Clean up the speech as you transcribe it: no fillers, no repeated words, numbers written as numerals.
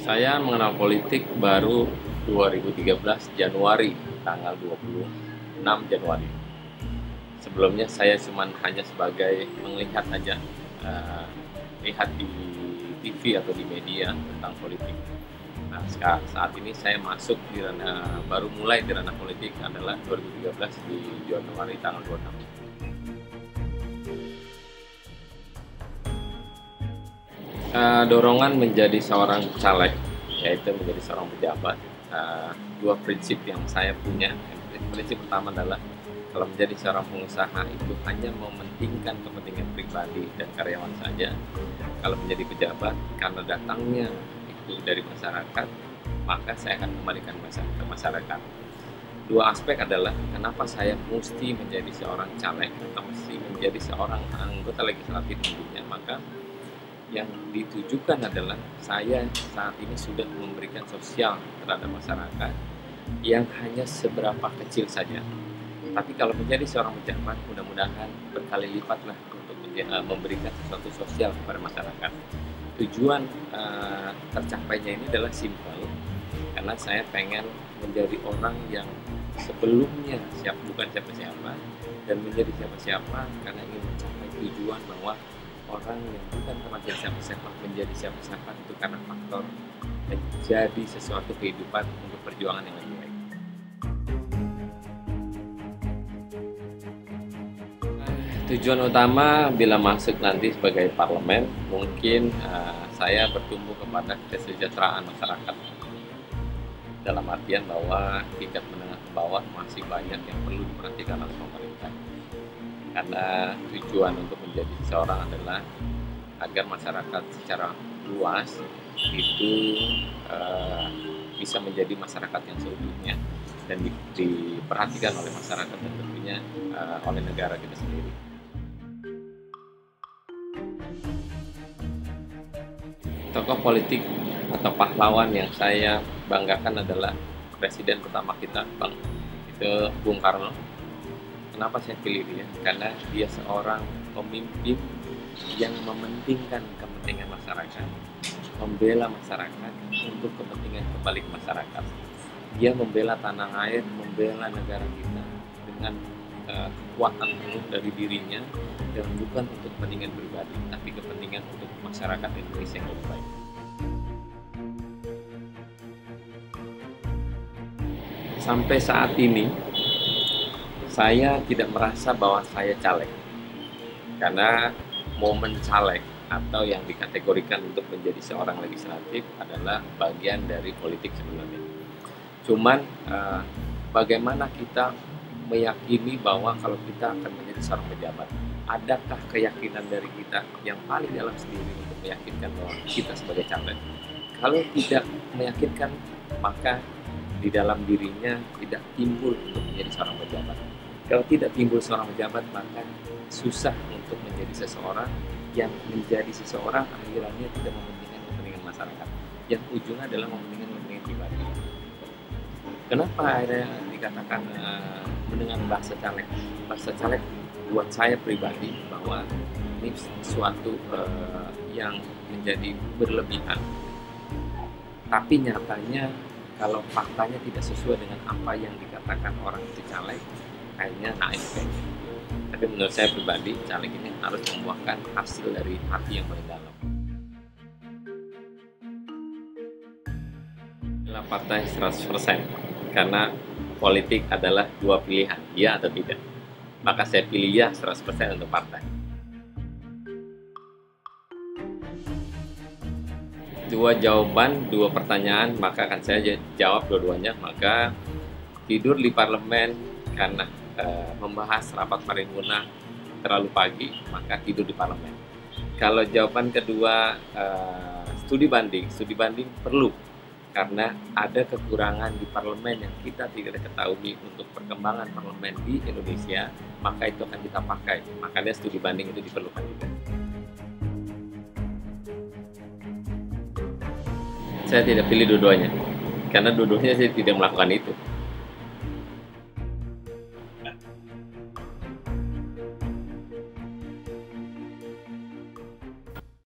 Saya mengenal politik baru 2013 Januari, tanggal 26 Januari. Sebelumnya saya hanya sebagai melihat aja, lihat di TV atau di media tentang politik. Nah, saat ini saya masuk di ranah, baru mulai di ranah politik adalah 2013 di Januari tanggal 26. Dorongan menjadi seorang caleg, yaitu menjadi seorang pejabat, dua prinsip yang saya punya. Prinsip pertama adalah kalau menjadi seorang pengusaha itu hanya mementingkan kepentingan pribadi dan karyawan saja. Kalau menjadi pejabat, karena datangnya itu dari masyarakat, maka saya akan kembalikan ke masyarakat. Dua aspek adalah kenapa saya mesti menjadi seorang caleg atau mesti menjadi seorang anggota legislatif nantinya. Maka yang ditujukan adalah saya saat ini sudah memberikan sosial terhadap masyarakat yang hanya seberapa kecil saja. Tapi kalau menjadi seorang pejabat, mudah-mudahan berkali lipatlah untuk memberikan sesuatu sosial kepada masyarakat. Tujuan tercapainya ini adalah simpel, karena saya pengen menjadi orang yang sebelumnya bukan siapa-siapa dan menjadi siapa-siapa, karena ingin mencapai tujuan bahwa orang yang bukan pernah jadi siapa-siapa menjadi siapa-siapa itu karena faktor menjadi sesuatu kehidupan untuk perjuangan yang lebih baik. Tujuan utama bila masuk nanti sebagai parlemen, mungkin saya bertumbuh kepada kesejahteraan masyarakat, dalam artian bahwa tingkat menengah ke bawah masih banyak yang perlu diperhatikan oleh pemerintah. Karena tujuan untuk menjadi seseorang adalah agar masyarakat secara luas itu bisa menjadi masyarakat yang seutuhnya dan diperhatikan oleh masyarakat dan tentunya oleh negara kita sendiri. Tokoh politik atau pahlawan yang saya banggakan adalah presiden pertama kita, Bung Karno. Kenapa saya pilih dia? Karena dia seorang pemimpin yang mementingkan kepentingan masyarakat, membela masyarakat untuk kepentingan kembali ke masyarakat. Dia membela tanah air, membela negara kita dengan kekuatan penuh dari dirinya, dan bukan untuk kepentingan pribadi, tapi kepentingan untuk masyarakat Indonesia yang lebih baik. Sampai saat ini saya tidak merasa bahwa saya caleg, karena momen caleg atau yang dikategorikan untuk menjadi seorang legislatif adalah bagian dari politik sebenarnya. Cuman bagaimana kita meyakini bahwa kalau kita akan menjadi seorang pejabat, adakah keyakinan dari kita yang paling dalam sendiri untuk meyakinkan bahwa kita sebagai caleg? Kalau tidak meyakinkan, maka di dalam dirinya tidak timbul untuk menjadi seorang pejabat. Kalau tidak timbul seorang pejabat, maka susah untuk menjadi seseorang yang menjadi seseorang akhirannya tidak mementingkan kepentingan masyarakat, yang ujungnya adalah mementingkan kepentingan pribadi. Kenapa akhirnya dikatakan mendengar bahasa caleg? Bahasa caleg buat saya pribadi bahwa ini sesuatu yang menjadi berlebihan. Tapi nyatanya kalau faktanya tidak sesuai dengan apa yang dikatakan orang itu caleg, kayaknya naif kayaknya. Tapi menurut saya pribadi, caleg ini harus membuahkan hasil dari hati yang paling dalam. Adalah partai 100%, karena politik adalah dua pilihan, ya atau tidak. Maka saya pilih ya 100% untuk partai. Dua jawaban, dua pertanyaan, maka akan saya jawab dua-duanya. Maka tidur di parlemen karena membahas rapat paripurna terlalu pagi, maka tidur di parlemen. Kalau jawaban kedua, studi banding perlu, karena ada kekurangan di parlemen yang kita tidak ketahui untuk perkembangan parlemen di Indonesia, maka itu akan kita pakai. Makanya studi banding itu diperlukan juga. Saya tidak pilih dua-duanya, karena dua-duanya saya tidak melakukan itu.